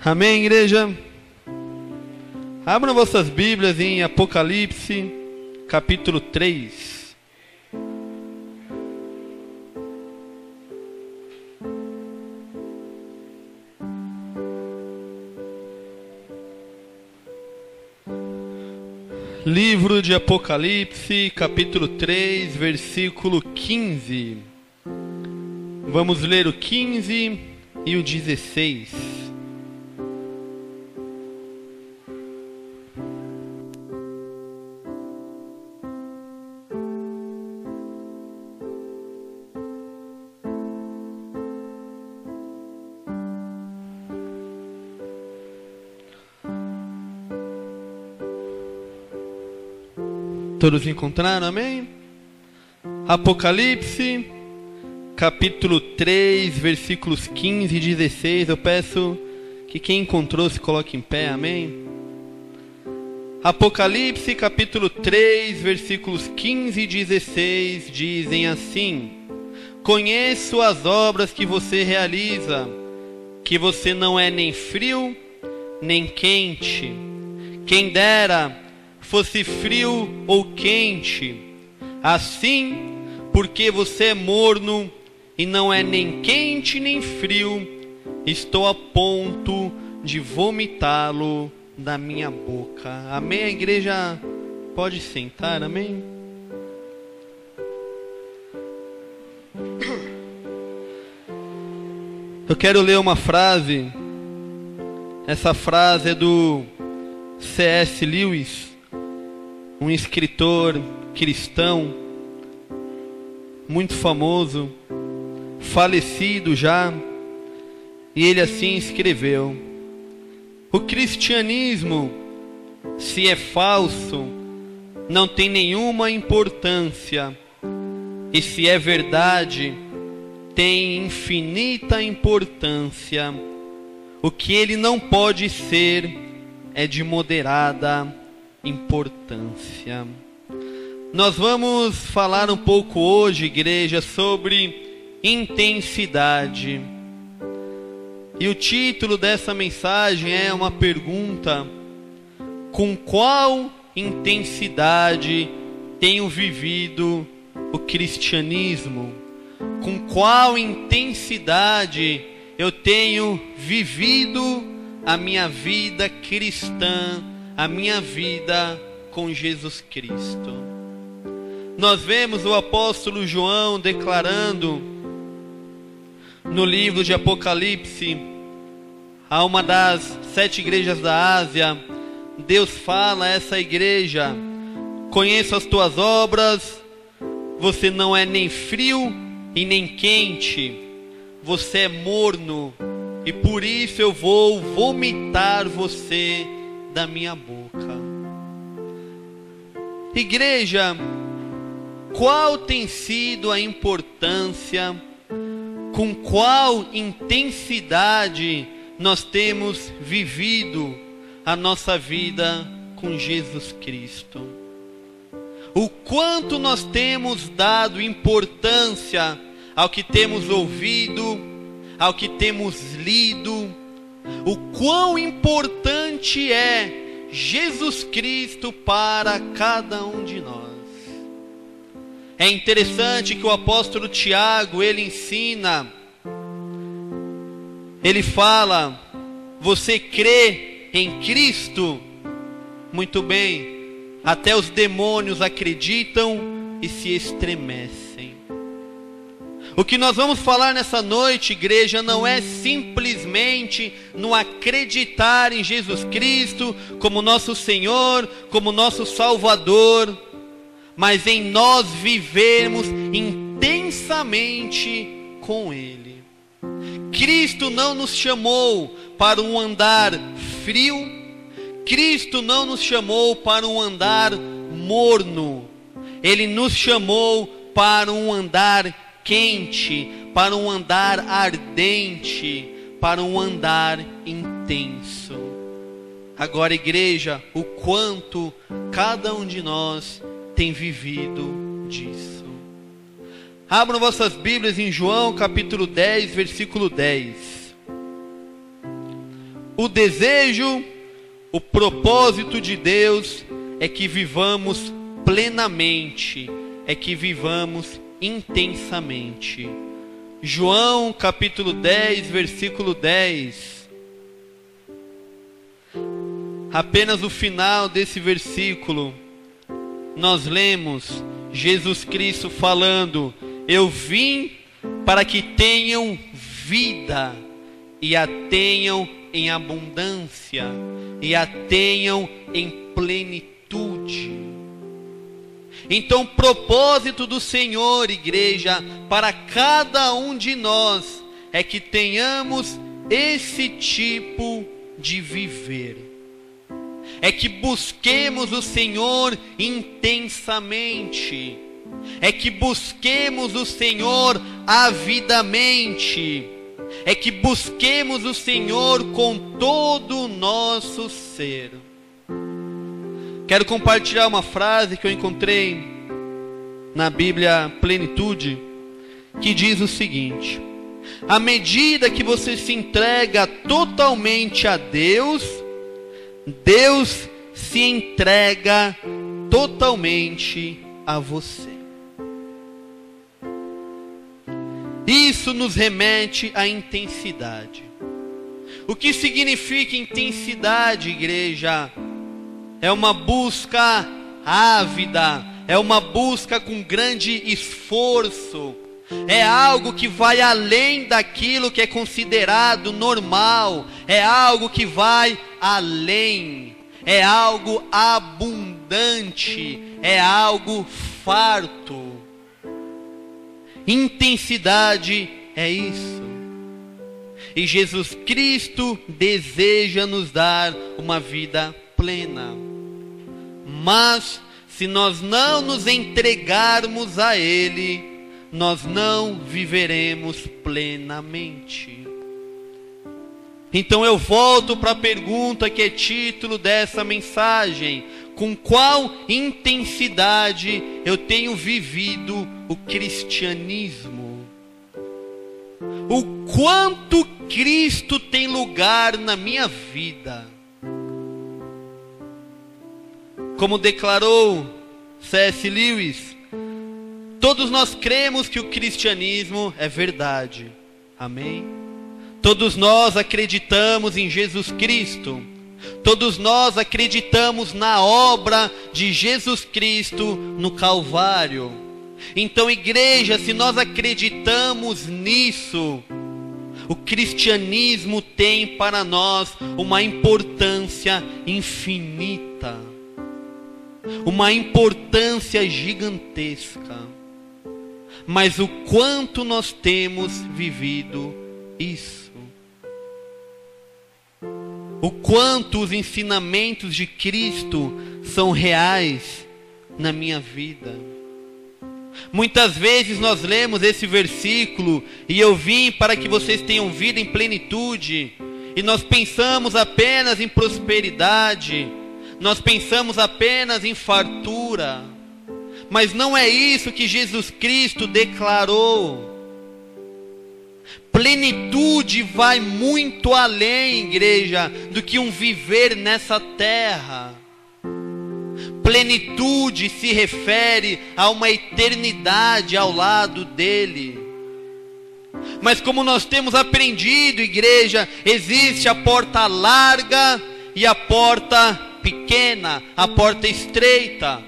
Amém, igreja? Abram vossas Bíblias em Apocalipse, capítulo 3. Livro de Apocalipse, capítulo 3, versículo 15. Vamos ler o 15 e o 16. Todos encontraram, amém? Apocalipse, capítulo 3, versículos 15 e 16. Eu peço que quem encontrou se coloque em pé, amém? Apocalipse, capítulo 3, versículos 15 e 16 dizem assim: Conheço as obras que você realiza, que você não é nem frio, nem quente. Quem dera fosse frio ou quente. Assim, porque você é morno e não é nem quente nem frio, estou a ponto de vomitá-lo da minha boca. Amém? A igreja pode sentar, amém? Eu quero ler uma frase. Essa frase é do C.S. Lewis, um escritor cristão muito famoso, falecido já, e ele assim escreveu: o cristianismo, se é falso, não tem nenhuma importância, e se é verdade, tem infinita importância. O que ele não pode ser é de moderada importância. Nós vamos falar um pouco hoje, igreja, sobre intensidade. E o título dessa mensagem é uma pergunta: com qual intensidade tenho vivido o cristianismo? Com qual intensidade eu tenho vivido a minha vida cristã, a minha vida com Jesus Cristo? Nós vemos o apóstolo João declarando no livro de Apocalipse a uma das 7 igrejas da Ásia. Deus fala a essa igreja: conheço as tuas obras, você não é nem frio e nem quente, você é morno, e por isso eu vou vomitar você da minha boca. Igreja, qual tem sido a importância, com qual intensidade nós temos vivido a nossa vida com Jesus Cristo? O quanto nós temos dado importância ao que temos ouvido, ao que temos lido, o quão importante é Jesus Cristo para cada um de nós. É interessante que o apóstolo Tiago, ele ensina, ele fala: você crê em Cristo? Muito bem, até os demônios acreditam e se estremecem. O que nós vamos falar nessa noite, igreja, não é simplesmente no acreditar em Jesus Cristo como nosso Senhor, como nosso Salvador, mas em nós vivermos intensamente com Ele. Cristo não nos chamou para um andar frio, Cristo não nos chamou para um andar morno, Ele nos chamou para um andar quente, para um andar ardente, para um andar intenso. Agora, igreja, o quanto cada um de nós tem vivido disso. Abram vossas Bíblias em João capítulo 10, versículo 10. o desejo, o propósito de Deus é que vivamos plenamente, é que vivamos intensamente. João capítulo 10, versículo 10. Apenas o final desse versículo, nós lemos Jesus Cristo falando: eu vim para que tenham vida e a tenham em abundância e a tenham em plenitude. Então, o propósito do Senhor, igreja, para cada um de nós é que tenhamos esse tipo de viver. É que busquemos o Senhor intensamente. É que busquemos o Senhor avidamente. É que busquemos o Senhor com todo o nosso ser. Quero compartilhar uma frase que eu encontrei na Bíblia Plenitude, que diz o seguinte: à medida que você se entrega totalmente a Deus, Deus se entrega totalmente a você. Isso nos remete à intensidade. O que significa intensidade, igreja? É uma busca ávida, é uma busca com grande esforço, é algo que vai além daquilo que é considerado normal, é algo que vai além, é algo abundante, é algo farto. Intensidade é isso. E Jesus Cristo deseja nos dar uma vida plena. Mas se nós não nos entregarmos a Ele, nós não viveremos plenamente. Então eu volto para a pergunta que é título dessa mensagem: com qual intensidade eu tenho vivido o cristianismo? O quanto Cristo tem lugar na minha vida? Como declarou C.S. Lewis, todos nós cremos que o cristianismo é verdade. Amém? Todos nós acreditamos em Jesus Cristo. Todos nós acreditamos na obra de Jesus Cristo no Calvário. Então, igreja, se nós acreditamos nisso, o cristianismo tem para nós uma importância infinita, uma importância gigantesca. Mas o quanto nós temos vivido isso? O quanto os ensinamentos de Cristo são reais na minha vida? Muitas vezes nós lemos esse versículo: e eu vim para que vocês tenham vida em plenitude, e nós pensamos apenas em prosperidade, nós pensamos apenas em fartura. Mas não é isso que Jesus Cristo declarou. Plenitude vai muito além, igreja, do que um viver nessa terra. Plenitude se refere a uma eternidade ao lado dele. Mas como nós temos aprendido, igreja, existe a porta larga e a porta pequena, a porta estreita.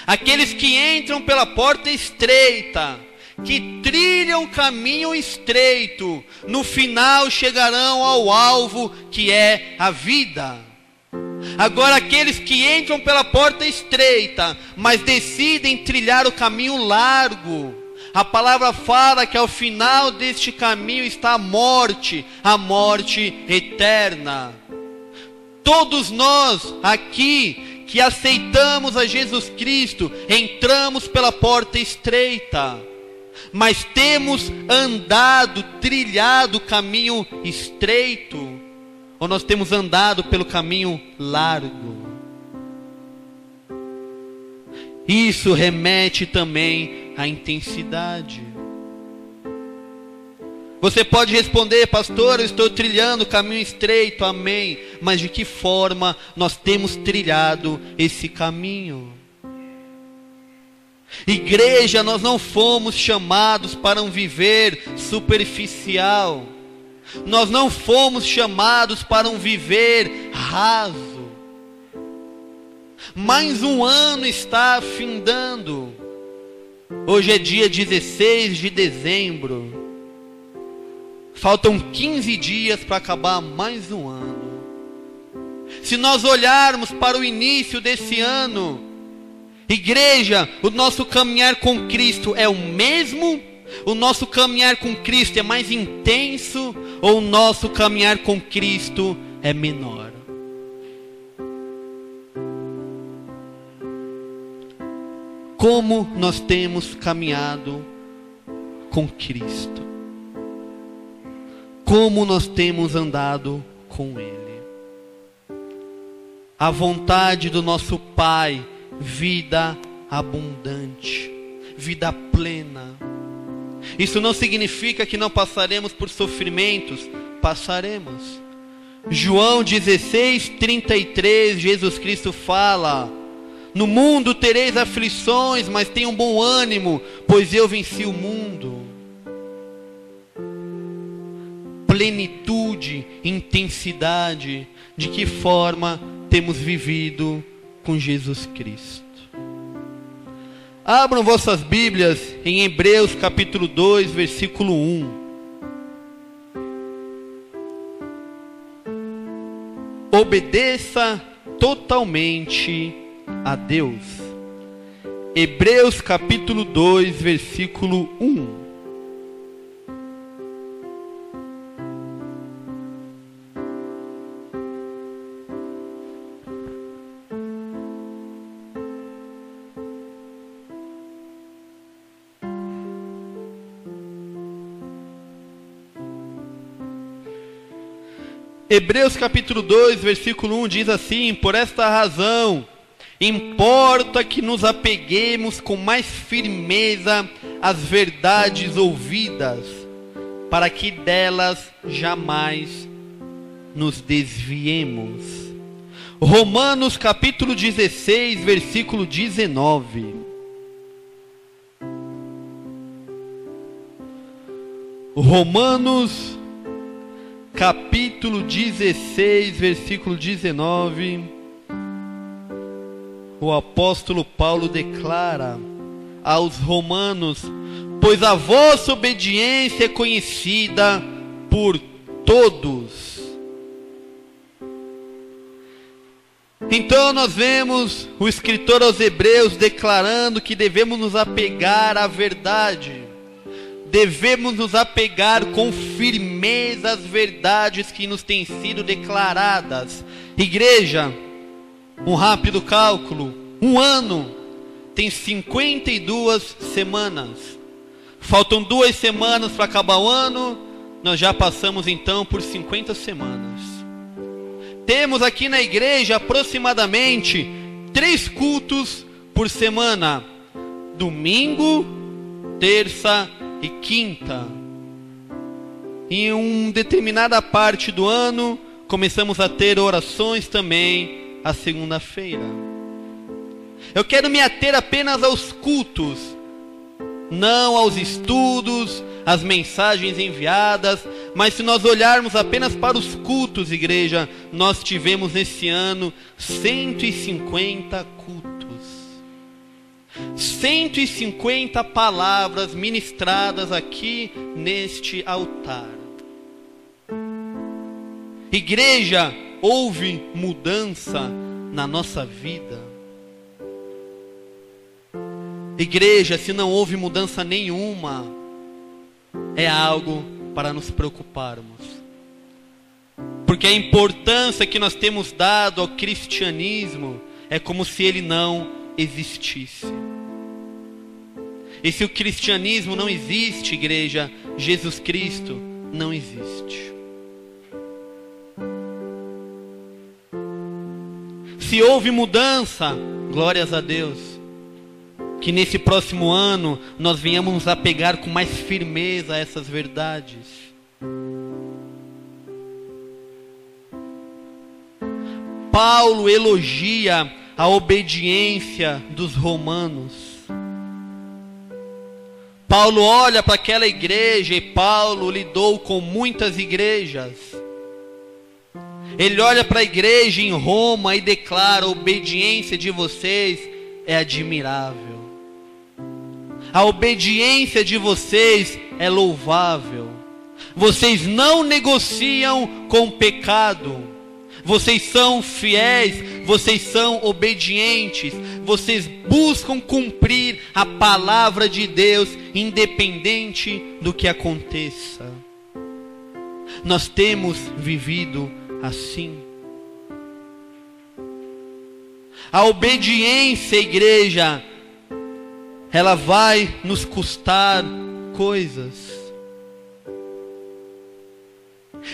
Aqueles que entram pela porta estreita, que trilham caminho estreito, no final chegarão ao alvo, que é a vida. Agora, aqueles que entram pela porta estreita, mas decidem trilhar o caminho largo, a palavra fala que ao final deste caminho está a morte eterna. Todos nós aqui que aceitamos a Jesus Cristo, entramos pela porta estreita, mas temos andado, trilhado o caminho estreito, ou nós temos andado pelo caminho largo? Isso remete também à intensidade. Você pode responder: pastor, eu estou trilhando o caminho estreito, amém. Mas de que forma nós temos trilhado esse caminho? Igreja, nós não fomos chamados para um viver superficial. Nós não fomos chamados para um viver raso. Mais um ano está findando. Hoje é dia 16 de dezembro. Faltam 15 dias para acabar mais um ano. Se nós olharmos para o início desse ano, igreja, o nosso caminhar com Cristo é o mesmo? O nosso caminhar com Cristo é mais intenso? Ou o nosso caminhar com Cristo é menor? Como nós temos caminhado com Cristo? Como nós temos andado com Ele? A vontade do nosso Pai, vida abundante, vida plena. Isso não significa que não passaremos por sofrimentos, passaremos. João 16:33, Jesus Cristo fala: no mundo tereis aflições, mas tenham bom ânimo, pois eu venci o mundo. Plenitude, intensidade, de que forma temos vivido com Jesus Cristo. Abram vossas Bíblias em Hebreus capítulo 2, versículo 1. Obedeça totalmente a Deus. Hebreus capítulo 2, versículo 1. Hebreus capítulo 2, versículo 1 diz assim: por esta razão, importa que nos apeguemos com mais firmeza às verdades ouvidas, para que delas jamais nos desviemos. Romanos capítulo 16, versículo 19. Romanos capítulo 16, versículo 19, o apóstolo Paulo declara aos romanos: pois a vossa obediência é conhecida por todos. Então nós vemos o escritor aos Hebreus declarando que devemos nos apegar à verdade. Devemos nos apegar com firmeza às verdades que nos têm sido declaradas. Igreja, um rápido cálculo: um ano tem 52 semanas. Faltam 2 semanas para acabar o ano. Nós já passamos então por 50 semanas. Temos aqui na igreja aproximadamente 3 cultos por semana: domingo, terça e quinta. Em uma determinada parte do ano, começamos a ter orações também à segunda-feira. Eu quero me ater apenas aos cultos, não aos estudos, às mensagens enviadas, mas se nós olharmos apenas para os cultos, igreja, nós tivemos nesse ano 150 cultos. 150 palavras ministradas aqui neste altar. Igreja, houve mudança na nossa vida. Igreja, se não houve mudança nenhuma, é algo para nos preocuparmos. Porque a importância que nós temos dado ao cristianismo é como se ele não existisse. E se o cristianismo não existe, igreja, Jesus Cristo não existe. Se houve mudança, glórias a Deus. Que nesse próximo ano nós venhamos nos apegar com mais firmeza a essas verdades. Paulo elogia a obediência dos romanos. Paulo olha para aquela igreja, e Paulo lidou com muitas igrejas. Ele olha para a igreja em Roma e declara: a obediência de vocês é admirável. A obediência de vocês é louvável. Vocês não negociam com o pecado. Vocês são fiéis, vocês são obedientes. Vocês buscam cumprir a palavra de Deus, independente do que aconteça. Nós temos vivido assim. A obediência, igreja, ela vai nos custar coisas.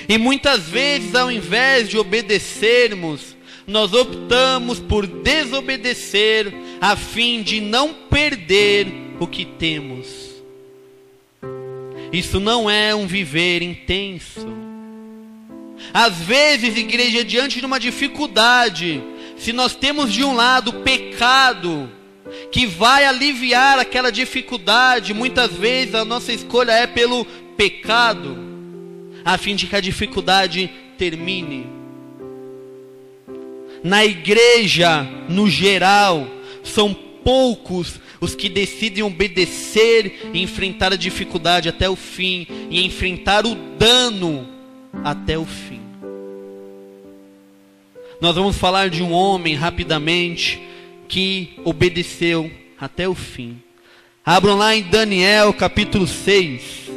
E muitas vezes, ao invés de obedecermos, nós optamos por desobedecer a fim de não perder o que temos. Isso não é um viver intenso. Às vezes, igreja, diante de uma dificuldade, se nós temos de um lado o pecado que vai aliviar aquela dificuldade, muitas vezes a nossa escolha é pelo pecado, a fim de que a dificuldade termine. Na igreja, no geral, são poucos os que decidem obedecer e enfrentar a dificuldade até o fim, e enfrentar o dano até o fim. Nós vamos falar de um homem rapidamente que obedeceu até o fim. Abram lá em Daniel capítulo 6.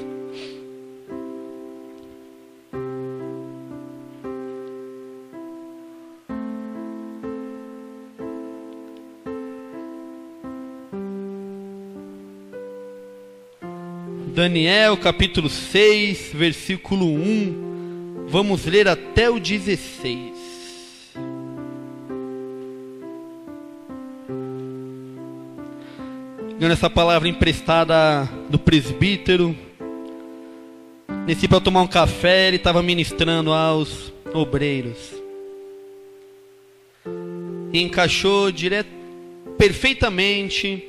Daniel capítulo 6, versículo 1, vamos ler até o 16. Ganhando essa palavra emprestada do presbítero, desci para tomar um café, ele estava ministrando aos obreiros. E encaixou perfeitamente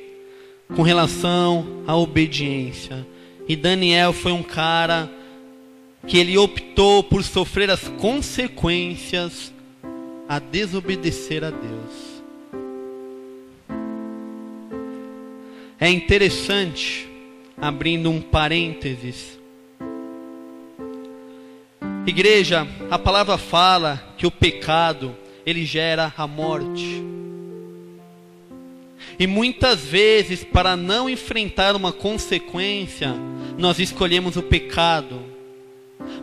com relação à obediência. E Daniel foi um cara que ele optou por sofrer as consequências a desobedecer a Deus. É interessante, abrindo um parênteses, igreja, a palavra fala que o pecado, ele gera a morte. E muitas vezes, para não enfrentar uma consequência, nós escolhemos o pecado.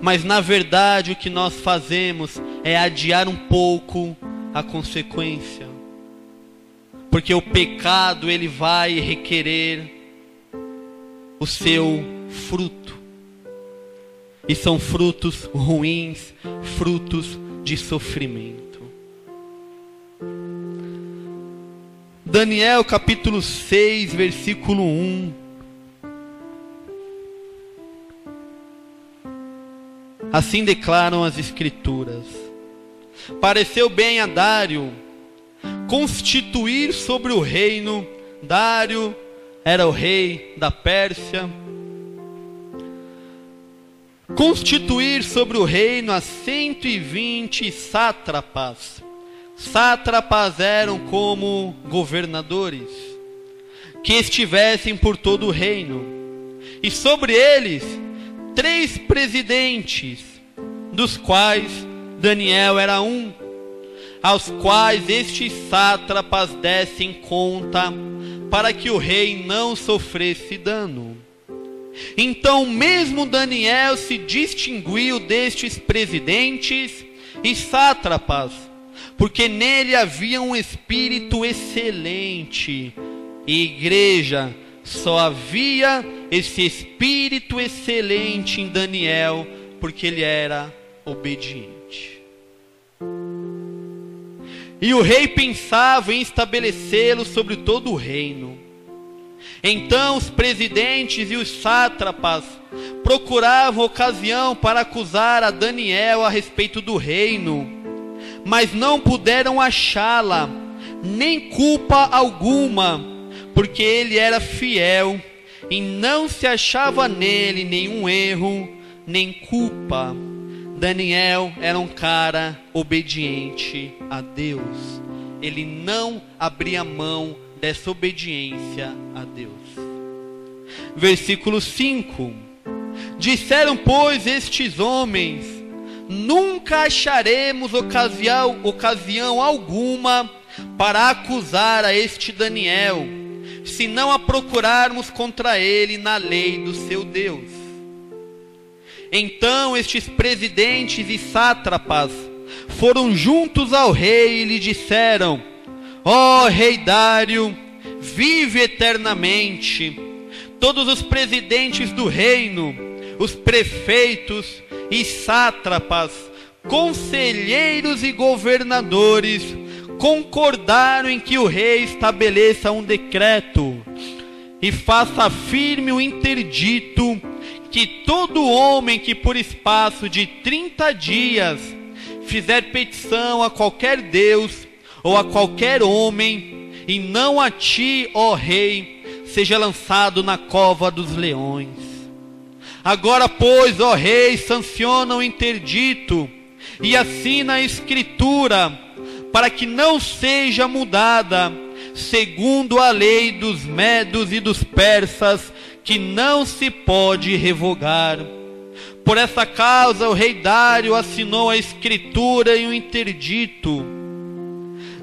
Mas na verdade o que nós fazemos é adiar um pouco a consequência. Porque o pecado, ele vai requerer o seu fruto. E são frutos ruins, frutos de sofrimento. Daniel capítulo 6, versículo 1. Assim declaram as escrituras: pareceu bem a Dário constituir sobre o reino. Dário era o rei da Pérsia. Constituir sobre o reino a 120 sátrapas. Sátrapas eram como governadores que estivessem por todo o reino, e sobre eles 3 presidentes, dos quais Daniel era um, aos quais estes sátrapas dessem conta, para que o rei não sofresse dano. Então mesmo Daniel se distinguiu destes presidentes e sátrapas, porque nele havia um espírito excelente. E igreja, só havia esse espírito excelente em Daniel, porque ele era obediente. E o rei pensava em estabelecê-lo sobre todo o reino. Então os presidentes e os sátrapas procuravam ocasião para acusar a Daniel a respeito do reino, mas não puderam achá-la, nem culpa alguma, porque ele era fiel, e não se achava nele nenhum erro, nem culpa. Daniel era um cara obediente a Deus. Ele não abria mão dessa obediência a Deus. Versículo 5. Disseram, pois, estes homens: nunca acharemos ocasião alguma para acusar a este Daniel, se não a procurarmos contra ele na lei do seu Deus. Então estes presidentes e sátrapas foram juntos ao rei e lhe disseram: ó rei Dário, vive eternamente. Todos os presidentes do reino, os prefeitos e sátrapas, conselheiros e governadores concordaram em que o rei estabeleça um decreto e faça firme o interdito que todo homem que por espaço de 30 dias fizer petição a qualquer Deus ou a qualquer homem, e não a ti, ó rei, seja lançado na cova dos leões. Agora, pois, ó rei, sanciona o interdito e assina a escritura, para que não seja mudada, segundo a lei dos medos e dos persas, que não se pode revogar. Por essa causa o rei Dário assinou a escritura e o interdito.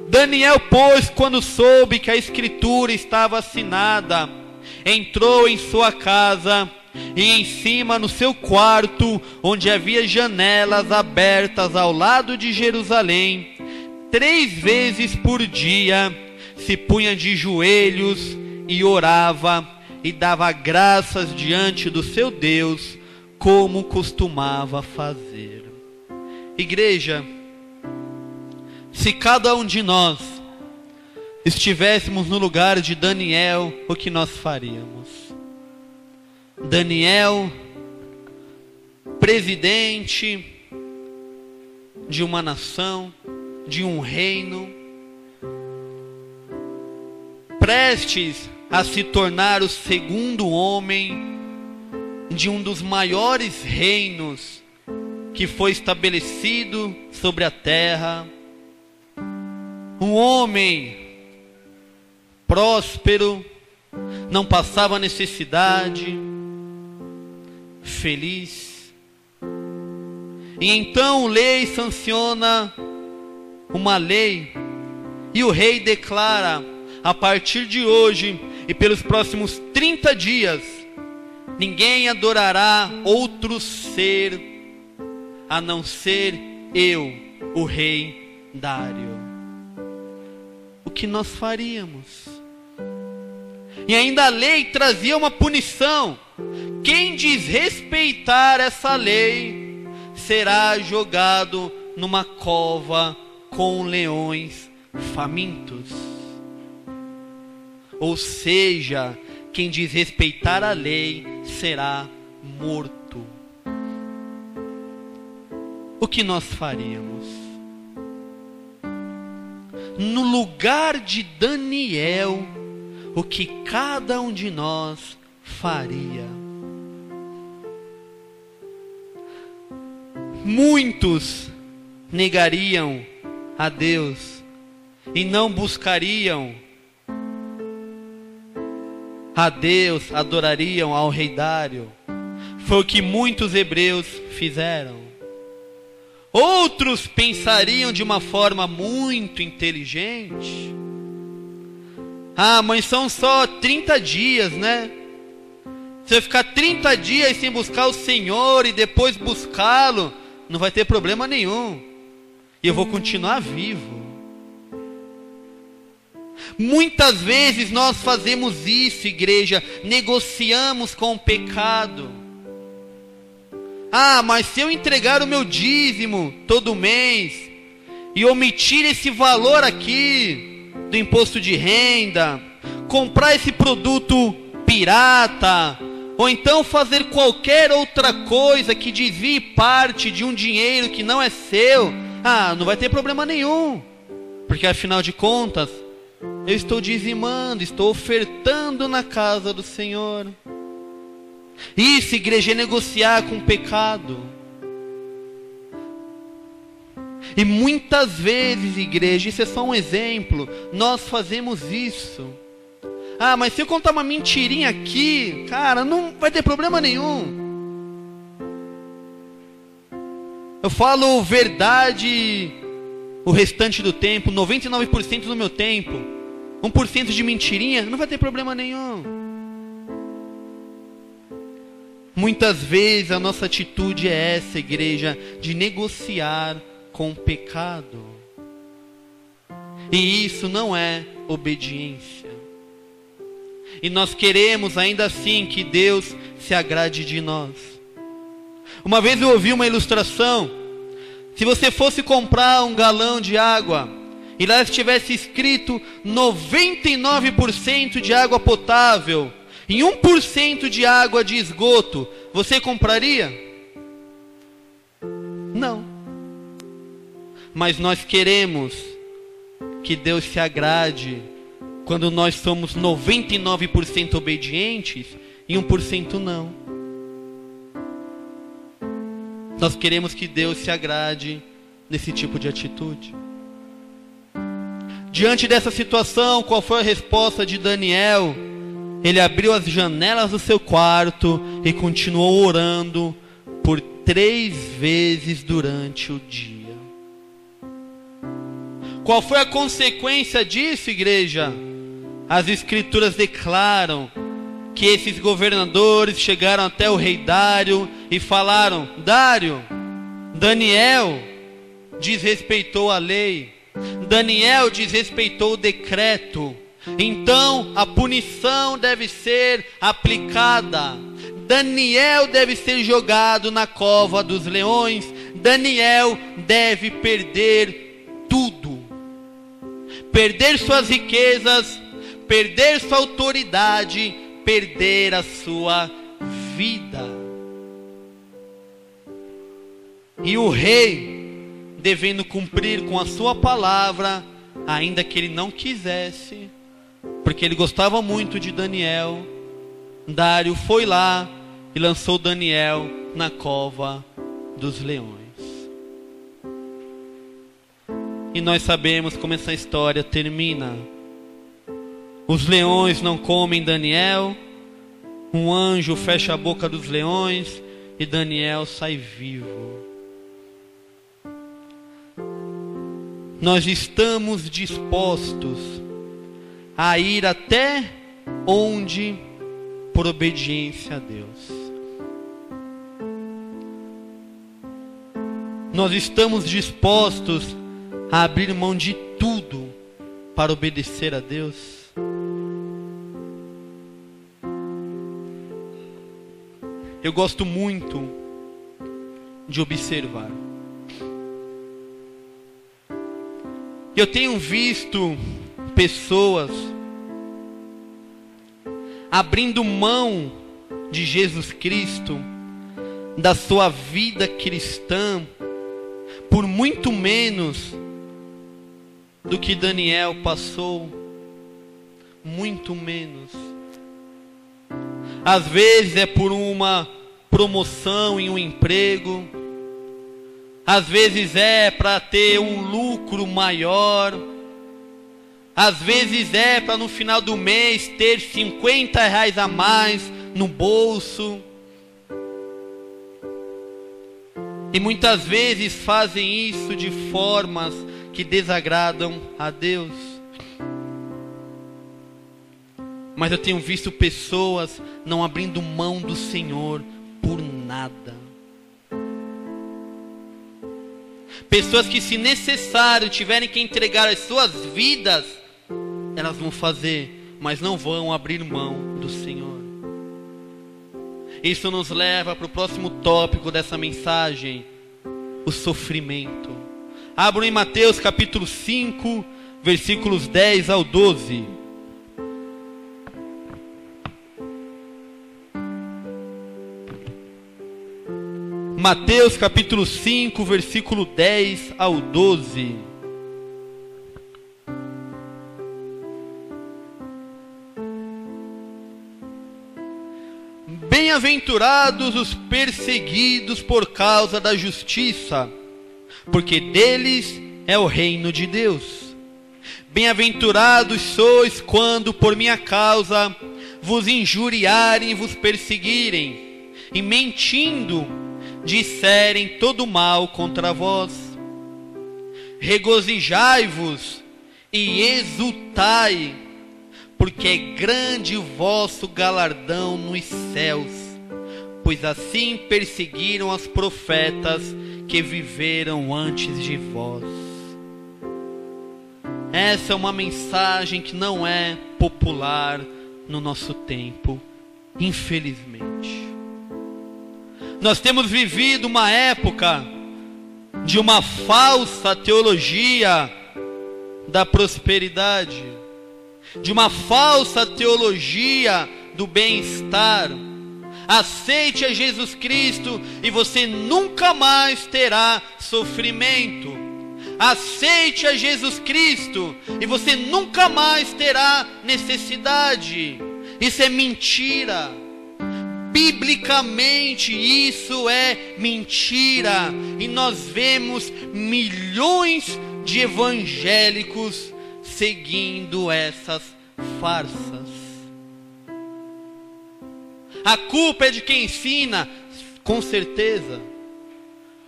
Daniel, pois, quando soube que a escritura estava assinada, entrou em sua casa, e em cima no seu quarto, onde havia janelas abertas ao lado de Jerusalém, 3 vezes por dia se punha de joelhos e orava, e dava graças diante do seu Deus, como costumava fazer. Igreja, se cada um de nós estivéssemos no lugar de Daniel, o que nós faríamos? Daniel, presidente de uma nação, de um reino, prestes a se tornar o segundo homem de um dos maiores reinos que foi estabelecido sobre a terra. Um homem próspero, não passava necessidade, feliz. E então o rei sanciona uma lei, e o rei declara: a partir de hoje e pelos próximos 30 dias, ninguém adorará outro ser a não ser eu, o rei Dário. O que nós faríamos? E ainda a lei trazia uma punição: quem desrespeitar essa lei será jogado numa cova com leões famintos. Ou seja, quem desrespeitar a lei será morto. O que nós faríamos? No lugar de Daniel, o que cada um de nós faria? Muitos negariam a Deus e não buscariam a Deus, adorariam ao rei Dário. Foi o que muitos hebreus fizeram. Outros pensariam de uma forma muito inteligente: ah, mas são só 30 dias, né? Se eu ficar 30 dias sem buscar o Senhor e depois buscá-lo, não vai ter problema nenhum, e eu vou continuar vivo. Muitas vezes nós fazemos isso, igreja, negociamos com o pecado. Ah, mas se eu entregar o meu dízimo todo mês e omitir esse valor aqui do imposto de renda, comprar esse produto pirata, ou então fazer qualquer outra coisa que desvie parte de um dinheiro que não é seu, não vai ter problema nenhum, porque afinal de contas, eu estou dizimando, estou ofertando na casa do Senhor. Isso, igreja, é negociar com o pecado. E muitas vezes, igreja, isso é só um exemplo, nós fazemos isso. Mas se eu contar uma mentirinha aqui, cara, não vai ter problema nenhum. Eu falo verdade o restante do tempo, 99% do meu tempo. 1% de mentirinha, não vai ter problema nenhum. Muitas vezes a nossa atitude é essa, igreja, de negociar com o pecado. E isso não é obediência. E nós queremos ainda assim que Deus se agrade de nós. Uma vez eu ouvi uma ilustração. Se você fosse comprar um galão de água e lá estivesse escrito 99% de água potável e 1% de água de esgoto, você compraria? Não. Mas nós queremos que Deus se agrade quando nós somos 99% obedientes e 1% não. Nós queremos que Deus se agrade nesse tipo de atitude. Diante dessa situação, qual foi a resposta de Daniel? Ele abriu as janelas do seu quarto e continuou orando por 3 vezes durante o dia. Qual foi a consequência disso, igreja? As escrituras declaram que esses governadores chegaram até o rei Dário e falaram: Dário, Daniel desrespeitou a lei, Daniel desrespeitou o decreto, então a punição deve ser aplicada. Daniel deve ser jogado na cova dos leões, Daniel deve perder tudo, perder suas riquezas, perder sua autoridade, perder a sua vida. E o rei, devendo cumprir com a sua palavra, ainda que ele não quisesse, porque ele gostava muito de Daniel, Dário foi lá e lançou Daniel na cova dos leões. E nós sabemos como essa história termina. Os leões não comem Daniel, um anjo fecha a boca dos leões e Daniel sai vivo. Nós estamos dispostos a ir até onde por obediência a Deus. Nós estamos dispostos a abrir mão de tudo para obedecer a Deus. Eu gosto muito de observar. Eu tenho visto pessoas abrindo mão de Jesus Cristo, da sua vida cristã, por muito menos do que Daniel passou, muito menos. Às vezes é por uma promoção em um emprego, às vezes é para ter um lucro maior, às vezes é para no final do mês ter 50 reais a mais no bolso. E muitas vezes fazem isso de formas que desagradam a Deus. Mas eu tenho visto pessoas não abrindo mão do Senhor por nada. Pessoas que, se necessário, tiverem que entregar as suas vidas, elas vão fazer, mas não vão abrir mão do Senhor. Isso nos leva para o próximo tópico dessa mensagem: o sofrimento. Abram em Mateus capítulo 5, versículos 10 ao 12. Mateus capítulo 5, versículo 10 ao 12. Bem-aventurados os perseguidos por causa da justiça, porque deles é o reino de Deus. Bem-aventurados sois quando por minha causa vos injuriarem e vos perseguirem, e mentindo disserem todo mal contra vós. Regozijai-vos e exultai, porque é grande o vosso galardão nos céus, pois assim perseguiram os profetas que viveram antes de vós. Essa é uma mensagem que não é popular no nosso tempo, infelizmente. Nós temos vivido uma época de uma falsa teologia da prosperidade, de uma falsa teologia do bem-estar. Aceite a Jesus Cristo e você nunca mais terá sofrimento. Aceite a Jesus Cristo e você nunca mais terá necessidade. Isso é mentira. Biblicamente isso é mentira. E nós vemos milhões de evangélicos seguindo essas farsas. A culpa é de quem ensina, com certeza,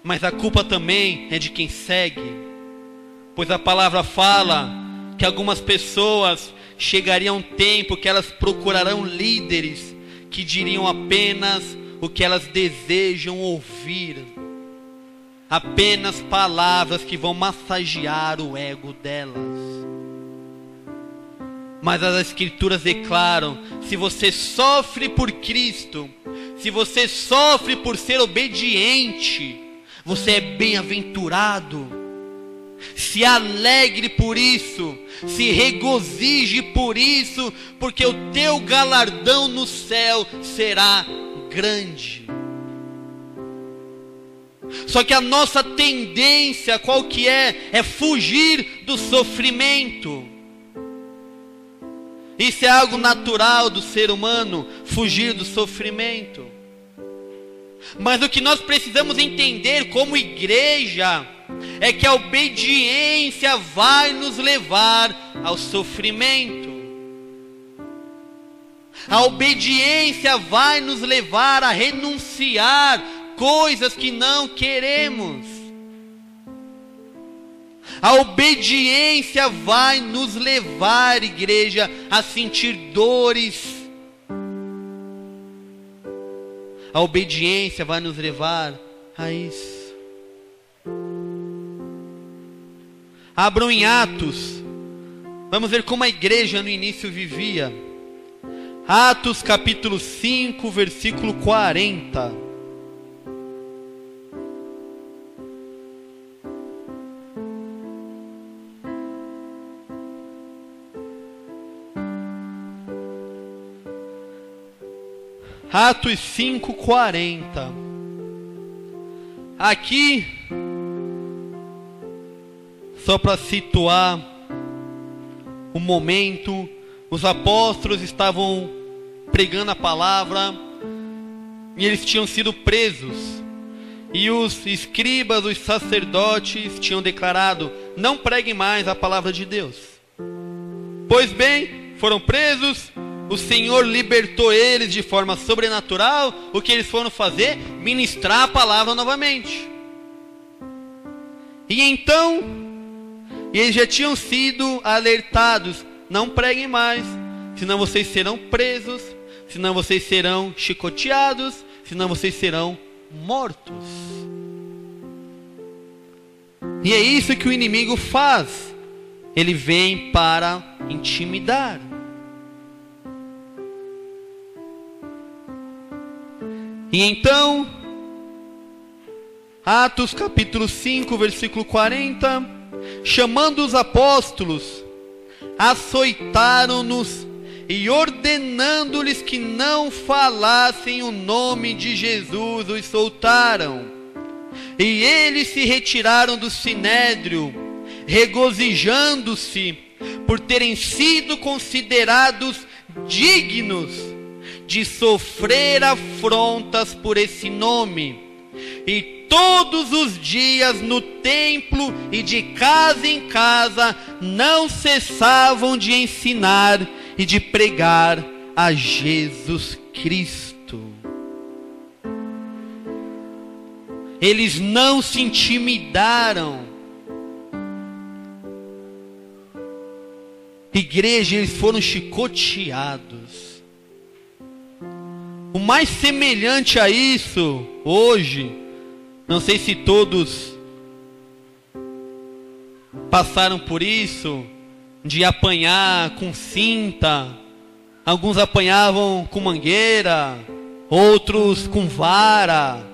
mas a culpa também é de quem segue, pois a palavra fala que algumas pessoas chegariam um tempo que elas procurarão líderes que diriam apenas o que elas desejam ouvir, apenas palavras que vão massagear o ego delas. Mas as Escrituras declaram: se você sofre por Cristo, se você sofre por ser obediente, você é bem-aventurado. Se alegre por isso, se regozije por isso, porque o teu galardão no céu será grande. Só que a nossa tendência, qual que é? É fugir do sofrimento. Isso é algo natural do ser humano, fugir do sofrimento. Mas o que nós precisamos entender como igreja é que a obediência vai nos levar ao sofrimento. A obediência vai nos levar a renunciar coisas que não queremos. A obediência vai nos levar, igreja, a sentir dores. A obediência vai nos levar a isso. Abram em Atos. Vamos ver como a igreja no início vivia. Atos capítulo 5, versículo 40. Atos 5:40. Aqui, só para situar o momento, os apóstolos estavam pregando a palavra e eles tinham sido presos. E os escribas, os sacerdotes tinham declarado: não preguem mais a palavra de Deus. Pois bem, foram presos. O Senhor libertou eles de forma sobrenatural. O que eles foram fazer? Ministrar a palavra novamente. E então, eles já tinham sido alertados: não preguem mais, senão vocês serão presos, senão vocês serão chicoteados, senão vocês serão mortos. E é isso que o inimigo faz. Ele vem para intimidar. E então, Atos capítulo 5, versículo 40, chamando os apóstolos, açoitaram-nos e ordenando-lhes que não falassem o nome de Jesus, os soltaram. E eles se retiraram do sinédrio, regozijando-se por terem sido considerados dignos de sofrer afrontas por esse nome. E todos os dias no templo e de casa em casa não cessavam de ensinar e de pregar a Jesus Cristo. Eles não se intimidaram. Igreja, eles foram chicoteados. O mais semelhante a isso hoje, não sei se todos passaram por isso, de apanhar com cinta. Alguns apanhavam com mangueira, outros com vara.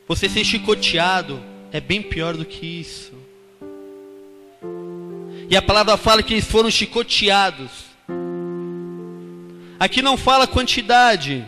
Você ser chicoteado é bem pior do que isso. E a palavra fala que eles foram chicoteados. Aqui não fala quantidade,